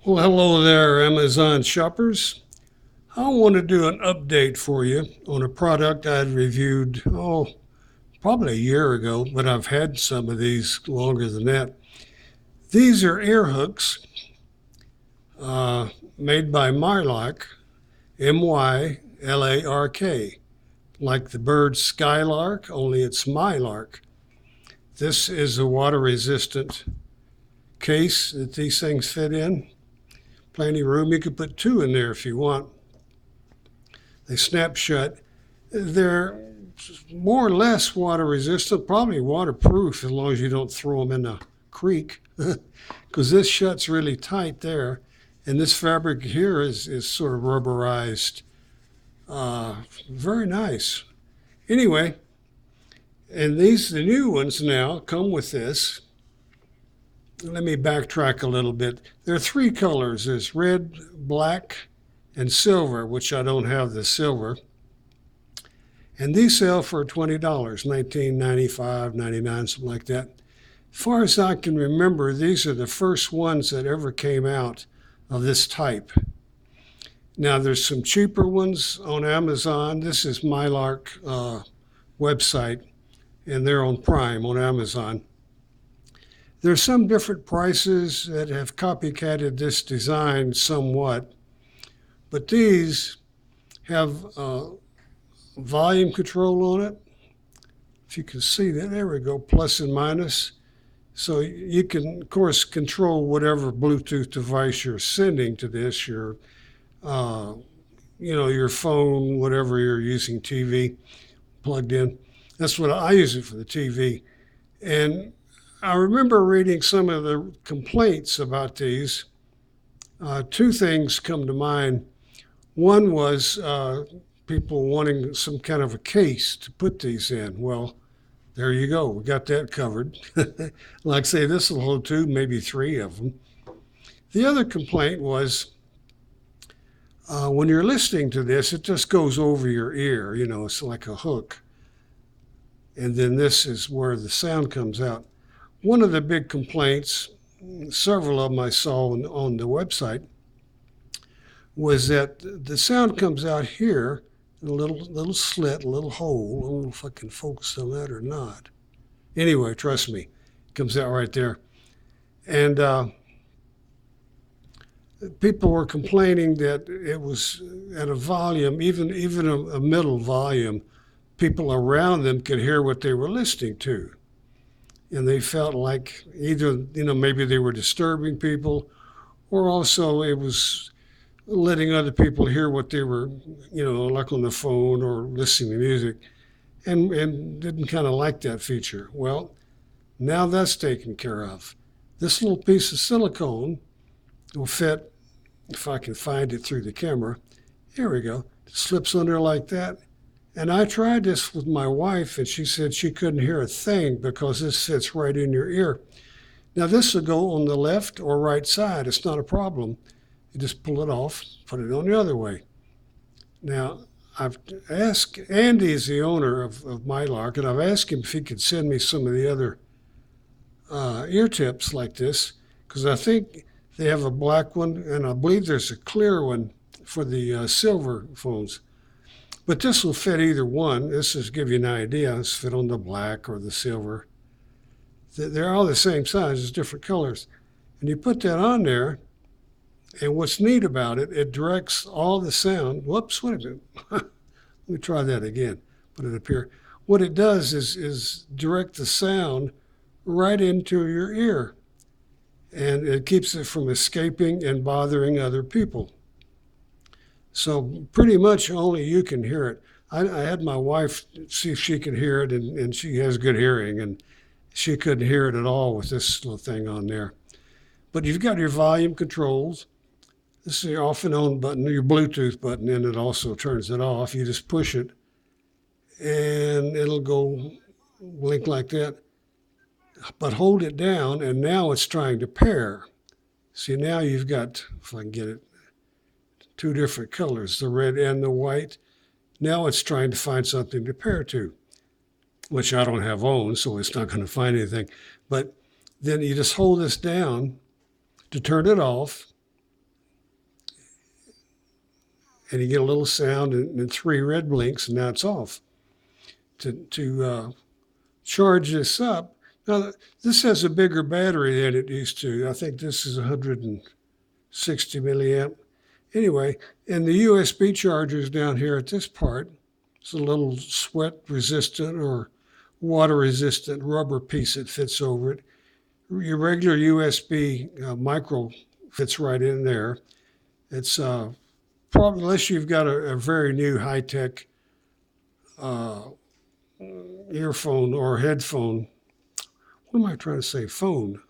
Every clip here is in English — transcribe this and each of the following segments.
Well, hello there, Amazon shoppers. I want to do an update for you on a product I'd reviewed, probably a year ago, but I've had some of these longer than that. These are ear hooks made by Mylark, Mylark, like the bird skylark, only it's Mylark. This is a water resistant case that these things fit in. Plenty of room. You could put two in there if you want. They snap shut. They're more or less water resistant, probably waterproof as long as you don't throw them in a creek, because this shuts really tight there. And this fabric here is sort of rubberized. Very nice. Anyway, and the new ones now come with this. Let me backtrack a little bit. There are three colors. There's red, black, and silver, which I don't have the silver. And these sell for $20, $19.95, $99, something like that. As far as I can remember, these are the first ones that ever came out of this type. Now, there's some cheaper ones on Amazon. This is Mylark website, and they're on Prime on Amazon. There's some different prices that have copycatted this design somewhat, but these have volume control on it. If you can see that, there we go, plus and minus. So you can, of course, control whatever Bluetooth device you're sending to this, your phone, whatever you're using, TV plugged in. That's what I use it for, the TV. And I remember reading some of the complaints about these. Two things come to mind. One was people wanting some kind of a case to put these in. Well, there you go. We got that covered. Like I say, this will hold two, maybe three of them. The other complaint was when you're listening to this, it just goes over your ear. It's like a hook. And then this is where the sound comes out. One of the big complaints, several of them I saw on the website, was that the sound comes out here, in a little slit, a little hole. I don't know if I can focus on that or not. Anyway, trust me, it comes out right there. And people were complaining that it was at a volume, even a middle volume, people around them could hear what they were listening to. And they felt like either, maybe they were disturbing people, or also it was letting other people hear what they were, like on the phone or listening to music, and didn't kind of like that feature. Well, now that's taken care of. This little piece of silicone will fit, if I can find it through the camera. Here we go. It slips under like that. And I tried this with my wife, and she said she couldn't hear a thing because this fits right in your ear. Now, this will go on the left or right side. It's not a problem. You just pull it off, put it on the other way. Now, I've asked, Andy is the owner of Mylark, and I've asked him if he could send me some of the other ear tips like this, because I think they have a black one, and I believe there's a clear one for the silver phones. But this will fit either one. This is give you an idea. This fit on the black or the silver. They're all the same size, just different colors. And you put that on there, and what's neat about it, it directs all the sound. Whoops, wait a minute. Let me try that again. Put it up here. What it does is direct the sound right into your ear. And it keeps it from escaping and bothering other people. So pretty much only you can hear it. I had my wife see if she could hear it, and she has good hearing, and she couldn't hear it at all with this little thing on there. But you've got your volume controls. This is your off and on button, your Bluetooth button, and it also turns it off. You just push it, and it'll go blink like that. But hold it down, and now it's trying to pair. See, now you've got, if I can get it, two different colors, the red and the white. Now it's trying to find something to pair to, which I don't have on, so it's not going to find anything. But then you just hold this down to turn it off, and you get a little sound and three red blinks, and now it's off. To charge this up, now this has a bigger battery than it used to. I think this is 160 milliamp. Anyway, and the USB chargers down here at this part, it's a little sweat resistant or water resistant rubber piece that fits over it. Your regular USB micro fits right in there. It's probably, unless you've got a very new high-tech earphone or headphone. What am I trying to say? Phone.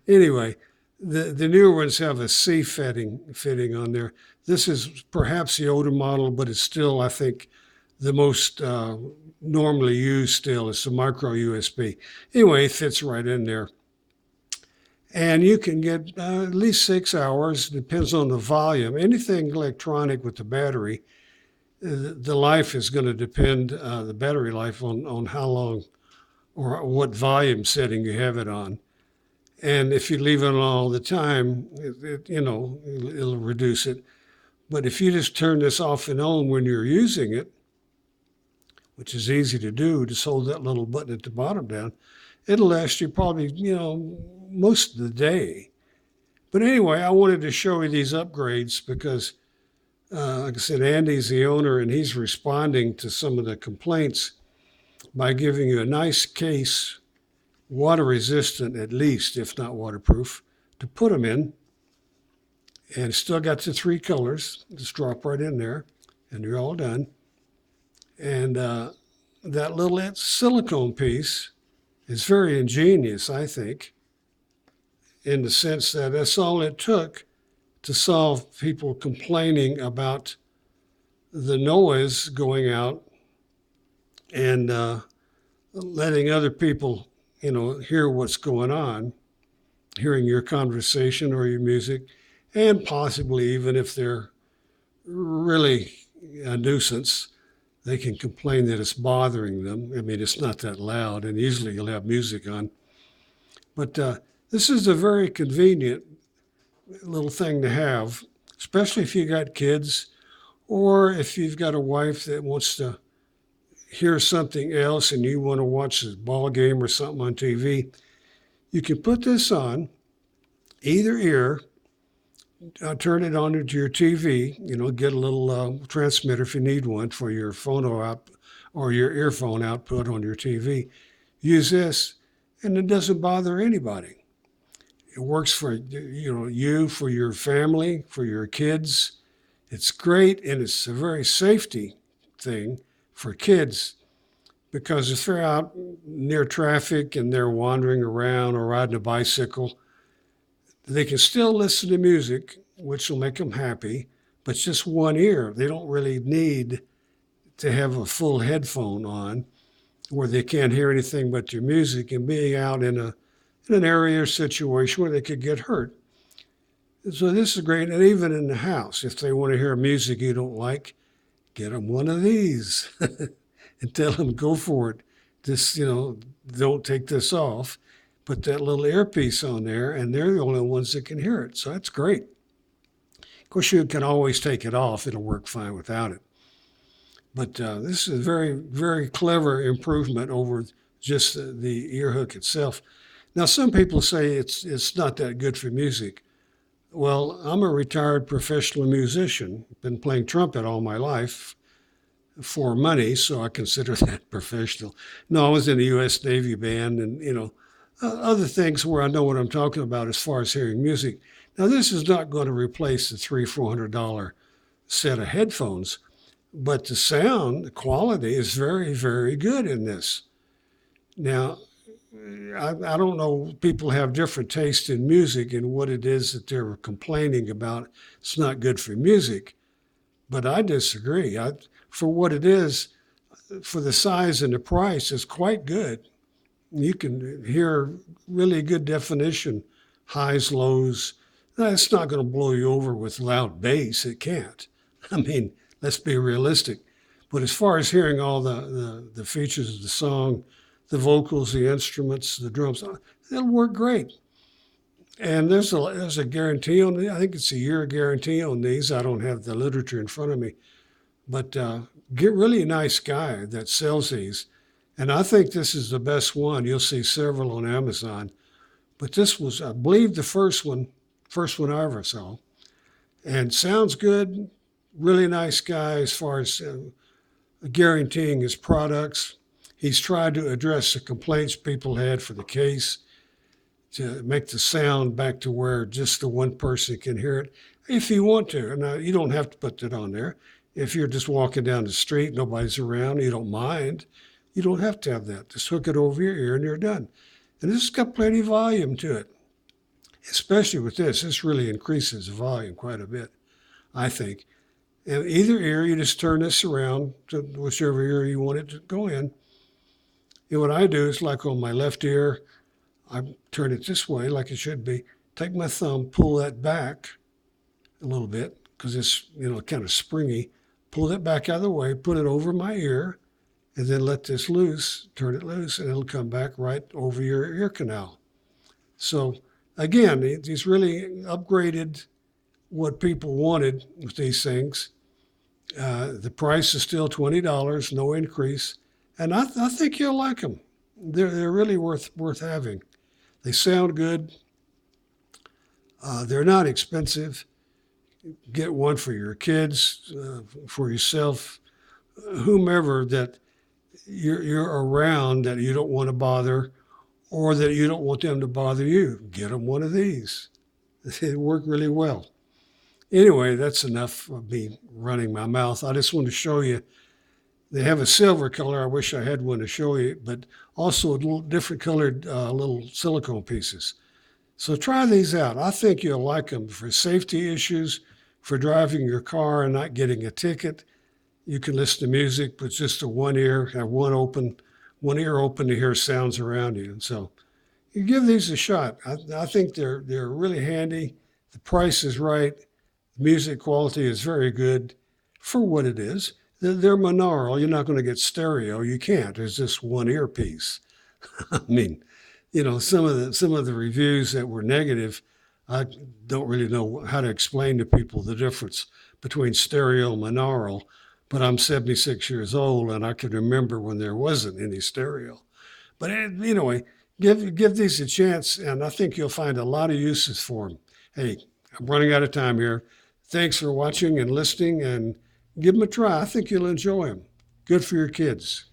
Anyway, the newer ones have a C fitting on there. This is perhaps the older model, but it's still, I think, the most normally used still. It's a micro USB. Anyway, it fits right in there. And you can get at least 6 hours, depends on the volume. Anything electronic with the battery, the life is going to depend, the battery life, on how long or what volume setting you have it on. And if you leave it on all the time, it'll reduce it. But if you just turn this off and on when you're using it, which is easy to do, just hold that little button at the bottom down, it'll last you probably, most of the day. But anyway, I wanted to show you these upgrades because, like I said, Andy's the owner, and he's responding to some of the complaints by giving you a nice case, water resistant at least, if not waterproof, to put them in. And still got the three colors, just drop right in there, and you're all done. And that little silicone piece is very ingenious, I think, in the sense that that's all it took to solve people complaining about the noise going out and letting other people, hear what's going on, hearing your conversation or your music, and possibly even if they're really a nuisance, they can complain that it's bothering them. I mean, it's not that loud, and usually you'll have music on. But this is a very convenient little thing to have, especially if you got kids, or if you've got a wife that wants to hear something else and you want to watch a ball game or something on TV. You can put this on either ear, turn it on to your TV, get a little transmitter if you need one for your phono out or your earphone output on your TV. Use this, and it doesn't bother anybody. It works for you, for your family, for your kids. It's great, and it's a very safety thing for kids, because if they're out near traffic and they're wandering around or riding a bicycle, they can still listen to music, which will make them happy, but just one ear. They don't really need to have a full headphone on where they can't hear anything but your music and being out in an area or situation where they could get hurt. So this is great. And even in the house, if they want to hear music you don't like, get them one of these and tell them, go for it. This, don't take this off. Put that little earpiece on there, and they're the only ones that can hear it. So that's great. Of course, you can always take it off. It'll work fine without it. But this is a very, very clever improvement over just the ear hook itself. Now, some people say it's not that good for music. Well, I'm a retired professional musician, been playing trumpet all my life for money, so I consider that professional. No, I was in the U.S. Navy band and, other things where I know what I'm talking about as far as hearing music. Now, this is not going to replace the $300-400 set of headphones, but the sound, the quality is very, very good in this. Now, I don't know, people have different taste in music and what it is that they're complaining about. It's not good for music, but I disagree. For what it is, for the size and the price, it's quite good. You can hear really good definition, highs, lows. Now, it's not going to blow you over with loud bass. It can't. I mean, let's be realistic. But as far as hearing all the features of the song, the vocals, the instruments, the drums, it'll work great. And there's a guarantee on the. I think it's a year guarantee on these. I don't have the literature in front of me, but get really nice guy that sells these, and I think this is the best one. You'll see several on Amazon, but this was, I believe, the first one I ever saw, and sounds good. Really nice guy as far as guaranteeing his products. He's tried to address the complaints people had for the case to make the sound back to where just the one person can hear it if you want to. Now, you don't have to put that on there. If you're just walking down the street, nobody's around, you don't mind, you don't have to have that. Just hook it over your ear and you're done. And this has got plenty of volume to it, especially with this. This really increases the volume quite a bit, I think. And either ear, you just turn this around to whichever ear you want it to go in. And what I do is, like on my left ear, I turn it this way like it should be. Take my thumb, pull that back a little bit because it's, kind of springy. Pull that back out of the way, put it over my ear, and then let this loose, turn it loose, and it'll come back right over your ear canal. So again, he's really upgraded what people wanted with these things. The price is still $20, no increase, and I think you'll like them. They're really worth having. They sound good. They're not expensive. Get one for your kids, for yourself, whomever that you're around that you don't want to bother, or that you don't want them to bother you. Get them one of these. They work really well. Anyway, that's enough of me running my mouth. I just want to show you. They have a silver color. I wish I had one to show you, but also a little different colored little silicone pieces. So try these out. I think you'll like them for safety issues, for driving your car and not getting a ticket. You can listen to music with just a one ear, have one ear open to hear sounds around you. And so you give these a shot. I think they're really handy. The price is right. The music quality is very good for what it is. They're monaural. You're not going to get stereo. You can't. There's just one earpiece. I mean, some of the reviews that were negative, I don't really know how to explain to people the difference between stereo and monaural. But I'm 76 years old, and I can remember when there wasn't any stereo. But anyway, give these a chance, and I think you'll find a lot of uses for them. Hey, I'm running out of time here. Thanks for watching and listening, and give them a try. I think you'll enjoy them. Good for your kids.